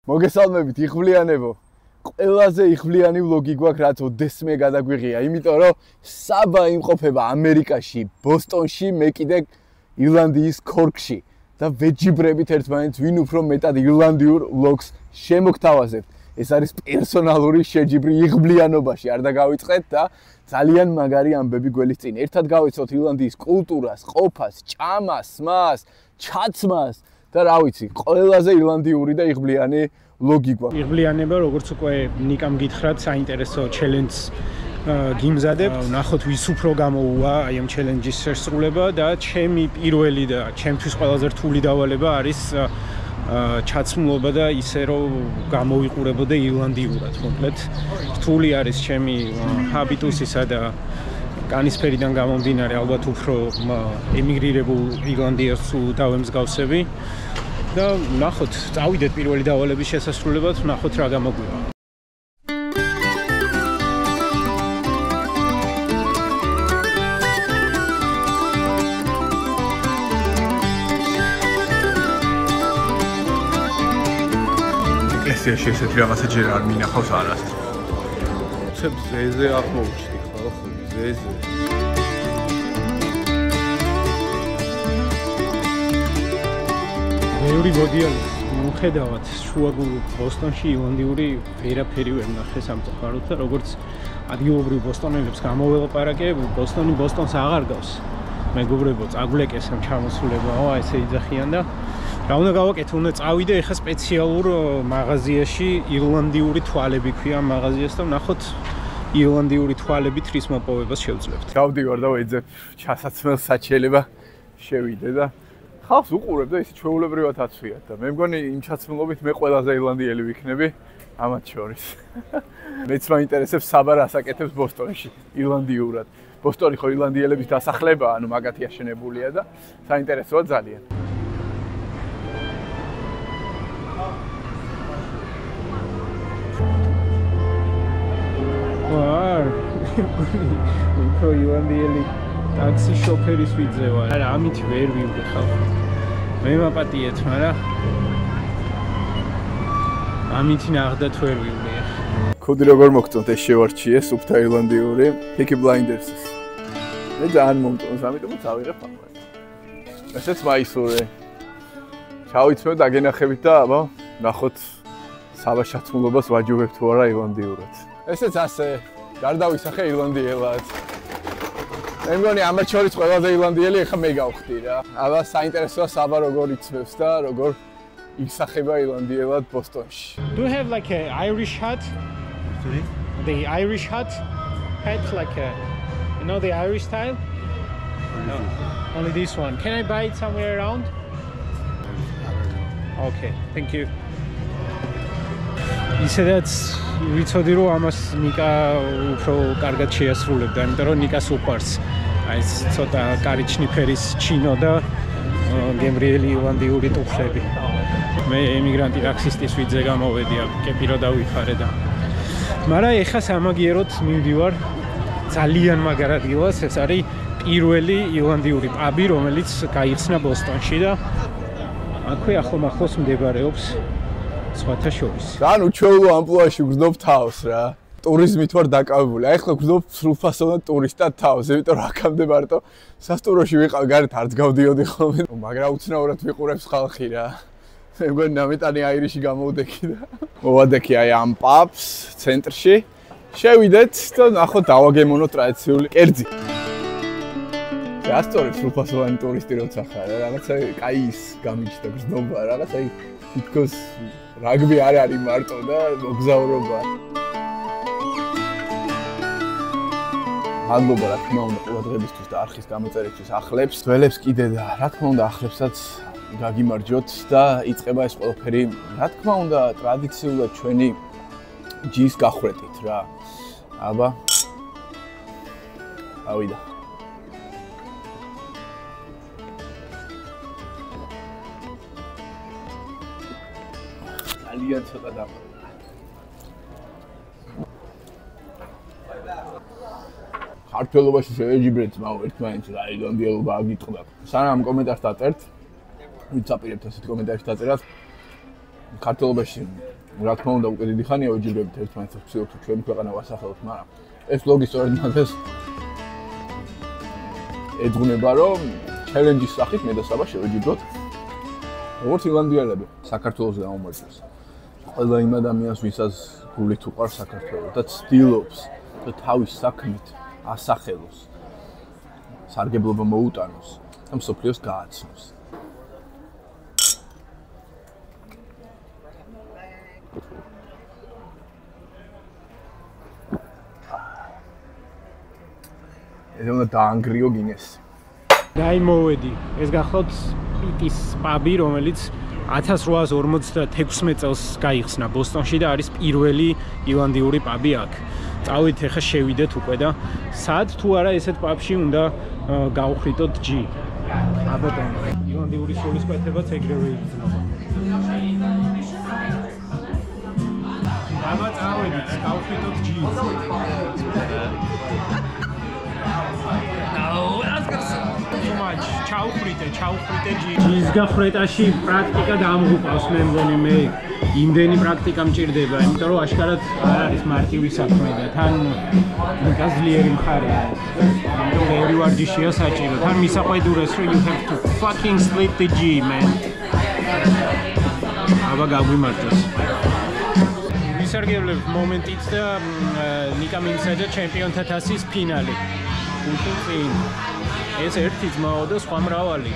მოგესალმებით, იღვლიანებო. ყველაზე იღვლიანი ვლოგი გვაქვს, რაც ოდესმე გადაგვიღია, იმიტომ რომ საბა იმყოფება ამერიკაში, ბოსტონში, მე კიდე ირლანდიის ქორკში და ვეჯიბრებით ერთმანეთს ვინ უფრო მეტად ირლანდიურ ვლოგს შემოგთავაზებთ. ეს არის პერსონალური შეჯიბრი იღვლიანობაში, არ დაგავიწყეთ და ძალიან მაგარი ამბები გველის წინ. ერთად გავიცოთ ირლანდიის კულტურას, ყოფას, ჭამას, მას, ჩაცმას და რა ვიცი, ყველაზე ირლანდიური და იღვლიანი ვლოგი გვაქვს. იღვლიანება, როგორც უკვე ნიკამ გითხრათ, საინტერესო ჩელენჯს გიმზადებ. ნახოთ ვის უფრო გამოუვა აი ამ ჩელენჯის შესრულება და ჩემი პირველი და ჩემთვის ყველაზე რთული დავალება არის ჩაცმულობა და ისე რომ გამოვიყურებოდე ირლანდიურად. მოკლედ რთული არის ჩემი ჰაბიტუსისა და განისფერიდან გამომდინარე ალბათ უფრო ემიგრირებულ ირლანდიას დავემსგავსები და ნახოთ, წავიდეთ პირველი დავალების შესასრულებლად, ნახოთ რა გამოგვივა. ეკლესიაში ესეთი რაღაცა ჯერ არ მინახავს არასდროს. ცებ ზეზე აღმოუჩდი ხო, ზეზე. ბევრი მოდიალის მიუხედავად შუაგულ ბოსტონში ირლანდიური ვერაფერი ვერ ნახე სამწუხაროდ და როგორც ადგილობრივ ბოსტონელებს გამოველაპარაკე, ბოსტონი ბოსტონს აღარ გავს. მეგობრებო, წაგვლეკეს ამ ჩამოსულებაო, ესე იძახიან და რა უნდა გავაკეთო, უნდა წავიდე ეხა სპეციალურ მაღაზიაში, ირლანდიური თვალები ქვია მაღაზიას და ვნახოთ ირლანდიური თვალებით რის მოპოვებას შევძლებთ. გავდივარ და ვეძებ ჩასაცმელს საჩიელება შევიდე და ხალხს უყურებ და ისე ჩვეულებრივად აცვიათ და მე მგონი იმ ჩაცმულობით მე ყველაზე ირლანდიელი ვიქნები ამათ შორის. მეც მაინტერესებს საბა რას აკეთებს ბოსტონში ირლანდიურად. ბოსტონი ხო ირლანდიელების დასახლებაა, ანუ მაგათი აშენებულია და საინტერესოა ძალიან. უფრო ირლანდიელი ტაქსი შოფერის ვიძევა. არა, ამით ვერ ვივდე ხალხო. მე მაპატიეთ, მაგრამ ამით ნახდათ ვერ ვივდე. კოდი როგორ მოგწონთ ეს შევარჩიე სუფთა ირლანდიური Peaky Blinders-ის. მე ძალიან მომწონს, ამიტომაც ავიღებ ამას. ესეც მაისურე. ჩავიცმევ დაგენახებით და აბა, ნახოთ საბა ჩაცმულობას ვაჯობებ თუ არა ირლანდიურად. ესეც ასე გარდავისახე ირლანდიელად. მე მგონი ამათ შორის ყველაზე ირლანდიელი ეხა მე გავხდი რა. აბა საინტერესოა საბა როგორ იცნობს და როგორ ისახება ირლანდიელად ბოსტონში. Do you have like an Irish hat? Sorry? The Irish hat? Hat like a, you know the Irish style? No, only this one. Can I buy it somewhere around? Okay, thank you. ისედაც ვიცოდი რომ ამას ნიკა უფრო კარგად შეასრულებდა, იმიტომ რომ ნიკას უყვარს აი ეს ცოტა კარიჩნი ფერის ჩინო და გემრიელი ირლანდიური ტუფლები. მე ემიგრანტი ტაქსისტის ვიძე გამოვედი, კეპირო დავიხარე და მაგრამ ეხა სამაგიეროდ მივდივარ ძალიან მაგარ ადგილას, ეს არის პირველი ირლანდიური პაბი, რომელიც გაიხსნა ბოსტონში და აქვე ახლოს მდებარეობს სხვათა შორის. ძალიან უჩვეულო ამპლუაში გრძნობ თავს რა. ტურიზმით ვარ დაკავებული. აი ხლა გრძნობ სრულფასოვნად ტურისტად თავს, იმიტომ რომ აქამდე მარტო სასტუმროში ვიყავ, გარეთ არც გავდიოდი ხოლმე. მაგრამ უცნაურად ვიყურებს ხალხი რა. მე მგონი ნამეტანი აირიში გამოვდექი და მოვადექი აი ამ პაბს ცენტრში. შევიდეთ და ნახოთ დავაგემონოთ ტრადიციული კერძი. ასწორებს სრულფასოვანი ტურისტი როცა ხარ, რაღაცა კაი ის გამიჩნდა გრძნობა, რაღაცა თითქოს რაგბი არ არის მარტო და მოგზაურობა. მადლობა რა თქმა უნდა ყურადღებისთვის და არხის გამოწერისთვის ახლებს, ძველებს კიდე და რა თქმა უნდა ახლებსაც გაგიმარჯოთ და იწყება ეს ყველაფერი რა თქმა უნდა ტრადიციულად ჩვენი ჯის გახრეტით რა. აბა ავიდა. ძალიან ცოტა დაყვა. ქართველობაში შევეჯიბრეთ მაო ერთმანეთს რა ირლანდიელობა აგიტყდა. სანამ კომენტარს დაწერთ, ვიც აპირებთ ასეთ კომენტარში დაწერათ. ქართველობაში რა თქმა უნდა, უკვე დიდი ხანია ვეჯიბრებით ერთმანეთს ვცდილობთ ჩვენი ქვეყანა ვასახელოთ, მაგრამ ეს ვლოგი სწორედ მაგას ეძღვნება, რომ ჩელენჯის სახით მე და საბა შევეჯიბროთ როგორც ირლანდიელები საქართველოს გამომართვას. ყველა იმ ადამიანს, ვისაც გულით უყვარს საქართველო და ცდილობს და თავის საქმით ასახელოს, სარგებლობა მოუტანოს და მსოფლიოს გააცნოს. ეს უნდა დაანგრიო გინეს. დაიმოვედი. ეს გახლავთ პიტის პაბი, რომელიც 1856 წელს გაიხსნა ბოსტონში და არის პირველი ირლანდიური პაბი აქ. წავით ახლა შევიდეთ უკვე და სად თუ არა ესეთ პაბში უნდა გავხვრიტოთ ჯი. აბატონო, ირლანდიური სულისკვეთებაც ეგრევე იგრძნობა. აბა წავედით, გავხვრიტოთ ჯი. ჩაუხრიტე ჯი. ჯის გახვრეტაში პრაქტიკა დამღუპავს მე მგონი მე იმდენი პრაქტიკა მჭირდება, იმიტომ რომ აშკარად არ არის მარტივი საქმე და თან გაზლიერი მხარეა. იმიტომ ორი ვარჯიშია საჭირო. თან მისაყვედურეს რომ you have to fucking split the G, man. აბა გაგვიმართოს. ვისარგებლებ მომენტით და ნიკა მინსაჯა ჩემპიონთა თასის ფინალი. უშენ ეს ერთი ძმაო და სხვა მრავალი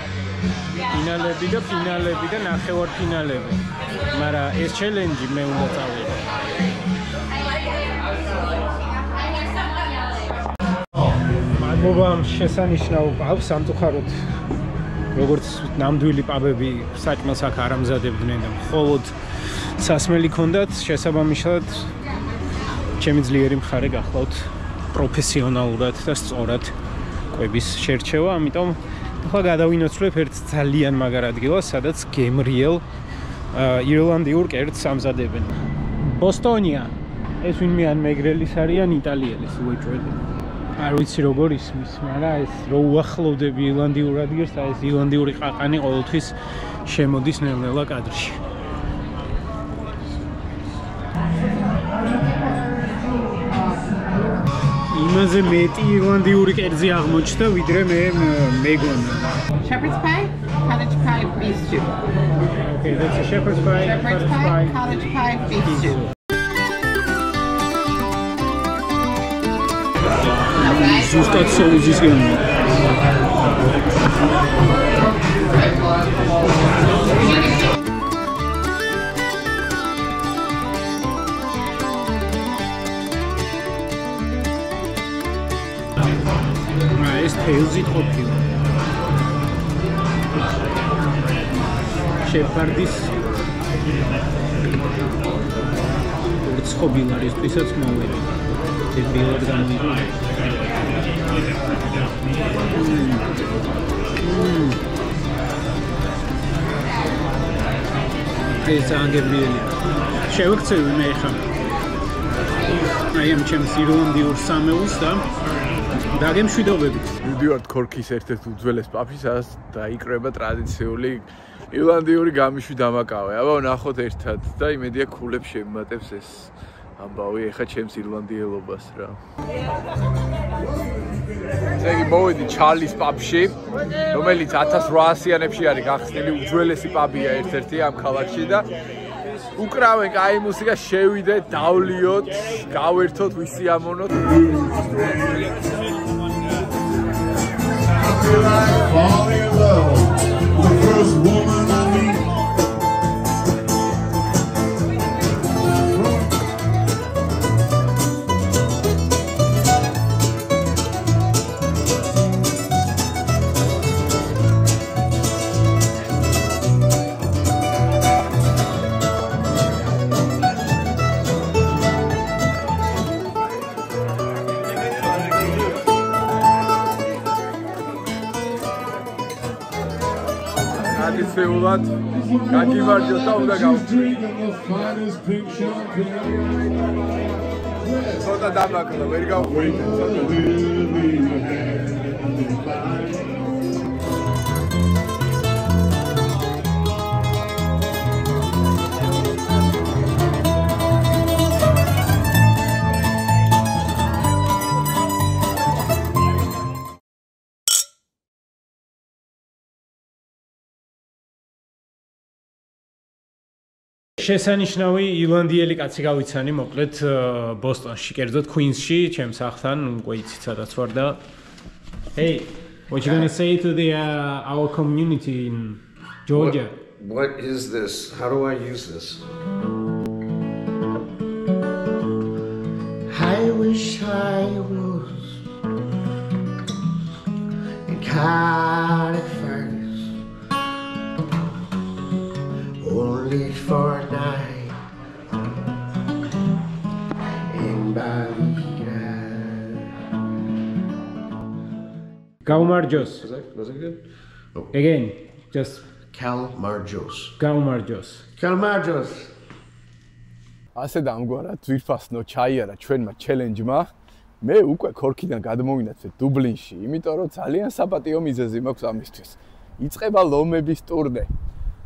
ფინალები და ნახევარფინალები. მაგრამ ეს ჩელენჯი მე უნდა წავიდე. მადლობა შესანიშნავ პაბს სამწუხაროდ როგორც ნამდვილი პაბები საჭმელს აქ არ ამზადებდნენ და მხოლოდ სასმელი ქონდათ, შესაბამისად ჩემი ძლიერი მხარე გახლავთ პროფესიონალურად და სწორად კვების შერჩევა, ამიტომ ახლა გადავინოცვლებ ერთ ძალიან მაგარ ადგილას, სადაც გემრიელ ირლანდიურ კერძს ამზადებენ. ბოსტონია. ეს ვინმე ან მეგრელის არიან იტალიელის უეჭველი. არ ვიცი როგორ ისმის, მაგრამ ეს რო უახლოვდები ირლანდიურ ადგილს, ეს ირლანდიური ყაყანი ყოველთვის შემოდის ნელ-ნელა კადრში. იმაზე მეტი ირლანდიური კერძი აღმოჩნდა, ვიდრე მე მეგონა. Shepherd's pie, cottage pie, beef stew. Okay, that's a shepherd's pie, cottage pie, beef stew. ზუსტად соуზის გემო. ეს თეილზით ყოფილა. შეფარდის რცხობილ არის, ვისაც მოვედი. ძებილად გამოიყო. ეს ანგებლიელია. შევქცევი მე ხა. აი ამ ჩემს ირლანდიურ სამეულს და დაგემშვიდობებით. მივდივართ ქორქის ერთ-ერთ უძველეს პაბში, სადაც დაიკრება ტრადიციული ირლანდიური გამიშვი დამაკავე. აბა ნახოთ ერთად და იმედია ქულებს შემატებს ეს ამბავი ეხა ჩემს ირლანდიელობას რა. ზეგი მოვედი ჩარლის პაბში, რომელიც 1800-იანებში არის გახსნილი უძველესი პაბია ერთ-ერთი ამ ქალაქში და უკრავენ კაი მუსიკა, შევიდეთ, დავლიოთ, გავერთოთ, ვისიამოვნოთ. Falling in love with the first woman I meet. ტრადიციულად გაგივარჯოთ და უნდა გავხდეთ. ცოტა დამაკლა, ვერ გავხვრიტეთ ცოტა. შესანიშნავი ირლანდიელი კაცი გავიცანი, მოკლედ ბოსტონში, კერძოდ Queens-ში, ჩემს სახლთან, უკვე იცით სადაც ვარ და Hey, what you gonna say to the our community in Georgia? What is this? How do I use this? I wish I was in Cardiff first, only for a night in Ballina. Gaumarjos. Was it good? Oh. Again, just Calmarjos. Gaumarjos. Calmarjos. ასე დამგვარად ძვირფასნო ჩაიარა ჩვენმა ჩელენჯმა. მე უკვე ქორქიდან გადმოვინაცე დუბლინში, იმიტომ რომ ძალიან საპატიო მიზეზი მაქვს ამისთვის. იწყება ლომების ტურნე.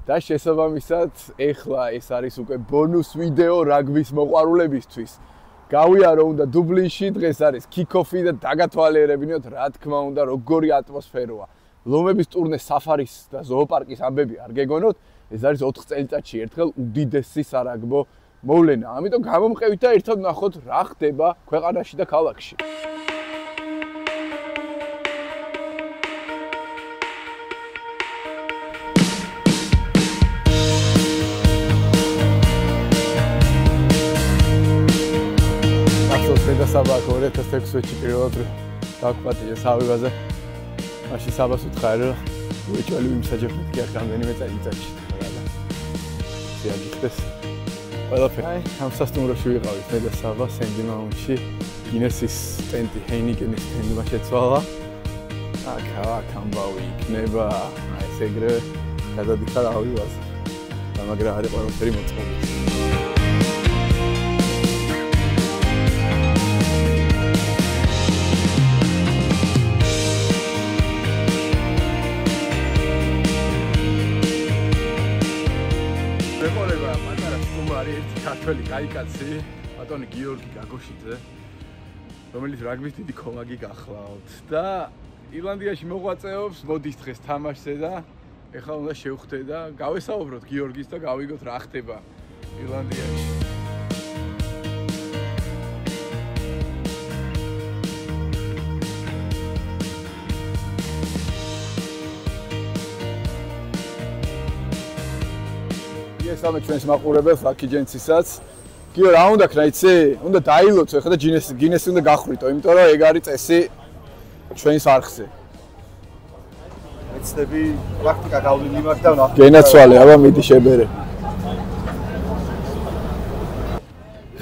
და შესაბამისად, ეხლა ეს არის უკვე ბონუს ვიდეო რაგბის მოყვარულებისთვის. გავიარო უნდა დუბლინში, დღეს არის kick-off-ი და დაგათვალიერებინოთ, რა თქმა უნდა, როგორი ატმოსფეროა. ლომების ტურნე საფარის და ზოოპარკის ამბები არ გეგონოთ, ეს არის 4 წელიწადში ერთხელ უდიდესი სარაგბო მოვლენა. ამიტომ გამომყევით და ერთად ვნახოთ რა ხდება ქვეყანაში და ქალაქში. და საბაქო 2006 წელს პირველად დაგვპატიეს ავიღაზე. მაშინ საბას უთხარი რომ უეჭველი ვიმსაჯებთ კი არ რამდენიმე წელიწადში. ზიაგიხდეს. ყველაფერი. აი, ამ სასტუმროში ვიყავით მე და საბა სენდიმაუნში. გინესის სტენდი, ჰეინიკენის სტენდმა შეცვალა. აქ ამბავი იქნება. აი ეს ეგრე გადადიხარ ავიღაზე. და მაგრამ არის ყველაფერი მოწყობილი. ქართველი კაიკაცი, ბატონი გიორგი გაგოშიძე, რომელიც რაგბის დიდი კომაგი გახლავთ და ირლანდიაში მოღვაწეობს, მოდის დღეს თამაშზე და ეხლა უნდა შევხვდე და გავესაუბროთ გიორგის და გავიგოთ რა ხდება ირლანდიაში. ესამე ჩვენს მაყურებელს ლაკი ჯენცისაც. გიო რა უნდა ქნა იცი? უნდა დაილოცო ხა და გინესი უნდა გახრიტო, იმიტომ რომ ეგ არის წესი ჩვენს არხზე. მეცნები პრაქტიკა გავლილი მაქვს და ვნახე. გენაცვალე, აბა მიდი შებერე.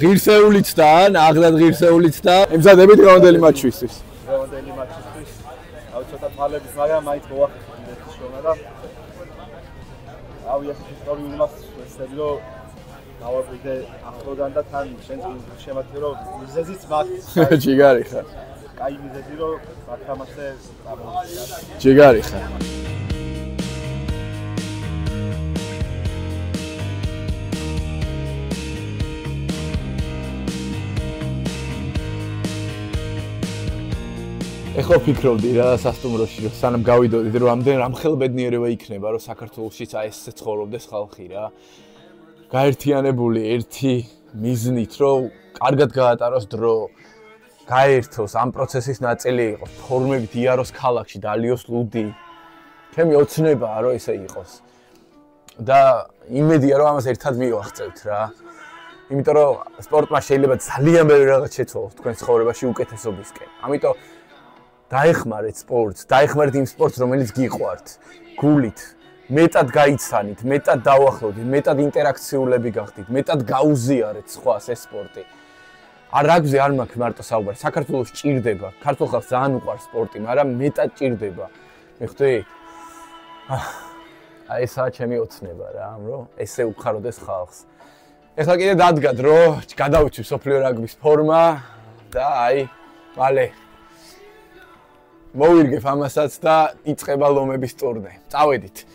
ღირსეულიც და ნაღდად ღირსეულიც და ემზადებით გრაუნდელი მატჩისთვის. გრაუნდელი მატჩისთვის. ავი ცოტა თვალების, მაგრამ მაინც მოვახერხე ეს შრომა და ავი ეს ისტორიული მას ვეცდები რომ გავაღვიდე ახლოდან და თან შენ შემატკი რომ მიზეზიც მაქვს. ჯიგარი ხარ. კაი მიზეზი რომ მათამაშე გამოვიდა. ჯიგარი ხარ. ეხლა ვფიქრობდი რა სასტუმროში რომ სანამ გავიდოდით რომ რამხელბედნიერება იქნება რომ საქართველოშიც აი ესე ცხოვრობდეს ხალხი რა. გაერთიანებული ერთი მიზნით რომ კარგად გაატაროს დრო, გაერთოს ამ პროცესის ნაწილი იყოს, ფორმებით იაროს ქალაქში, დალიოს ლუდი. ჩემი ოცნებაა რომ ესე იყოს. და იმედია რომ ამას ერთად მივახცევთ რა. იმიტომ რომ სპორტმა შეიძლება ძალიან ბევრი რაღაც შეცვალოს თქვენ ცხოვრებაში უკეთესობისკენ. ამიტომ დაეხმარეთ სპორტს, დაეხმარეთ იმ სპორტს, რომელიც გიყვართ, გულით, მეტად გაიცანით, მეტად დაუახლოვდით, მეტად ინტერაქციულები გახდით, მეტად გაუზიარეთ სხვას ეს სპორტი. არ რაგბზე არ მაქვს მარტო საუბარი, საქართველოს ჭირდება, ქართულ ხალხს ძალიან უყვარს სპორტი, მაგრამ მეტად ჭირდება. მიხვდი? აი ესაა ჩემი ოცნება რა, რომ ესე უხაროდეს ხალხს. ეხლა კიდე დადგა დრო, გადავიცვი სოფლიო რაგბის ფორმა და აი, მალე მოვირგებ ამასაც და იწყება ლომების ტურნე. წავედით.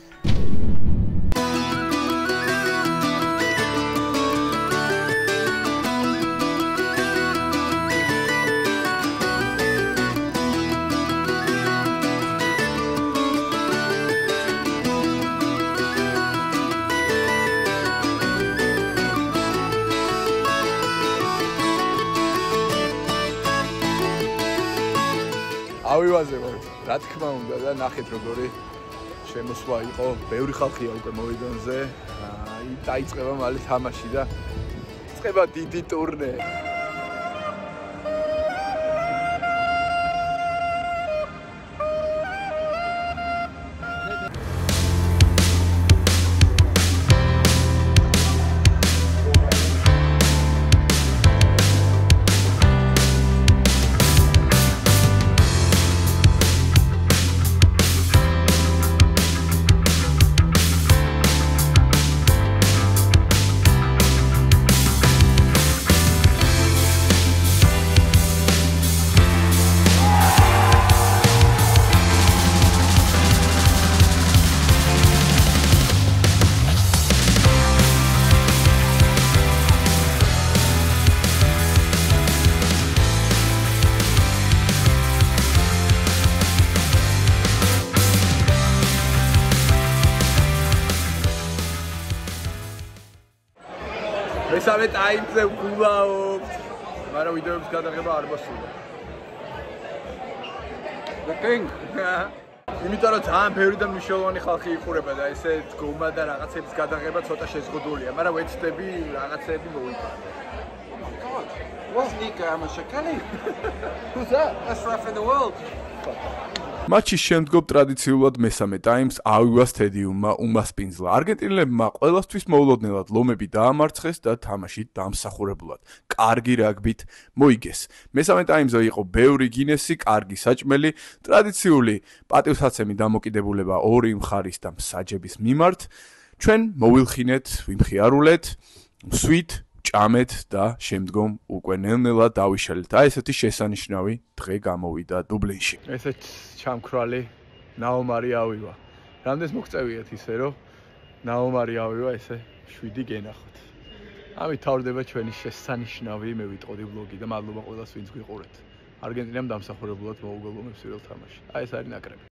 ავივაზე ვარ. რა თქმა უნდა და ნახეთ როგორი შემოსვლა იყო. ბევრი ხალხია უკვე მოედანზე. აი დაიწყება მალე თამაში და იწყება დიდი ტურნე. მესამე ტაიმზე ვგულავთ, მაგრამ ვიდეოების გადაღება არ მოსულა. The thing. იმიტომ რომ ძალიან ბევრი და მნიშვნელოვანი ხალხი იყურება და ესე დგომა და რაღაცების გადაღება ცოტა შეზღუდულია, მაგრამ ვეცდები რაღაცები მოვიდა. What's Nika Amashakali? Who's that? That's rough in the world. მატჩის შემდგომ ტრადიციულად მესამე ტაიმს ავივა სტადიუმმა უმასპინძლა. არგენტინელებმა ყველასთვის მოულოდნელად ლომები დაამარცხეს და თამაში დამსახურებულად კარგი რაგბით მოიგეს. მესამე ტაიმზე იყო ბევრი გინესი, კარგი საჭმელი, ტრადიციული პატივსაცემი დამოკიდებულება ორი მხარის და მსაჯების მიმართ. ჩვენ მოვილხინეთ, ვიმხიარულეთ, მსვით ჭამეთ და შემდგომ უკვე ნელ-ნელა დავიშალეთ. აი ესეთი შესანიშნავი დღე გამოვიდა დუბლინში. ესეც ჩამქრალი ნაომარი ავივა. რამდენს მოგწევიათ ისე რომ ნაომარი ავივა ესე 7 გენახოთ. ამით თავდება ჩვენი შესანიშნავი მე ვიტყოდი ვლოგი და მადლობა ყველას ვინც გვიყურეთ. არგენტინამ დამსახურებულად მოუგო ლომებს პირველ თამაში. აი ეს არის ნაკრები.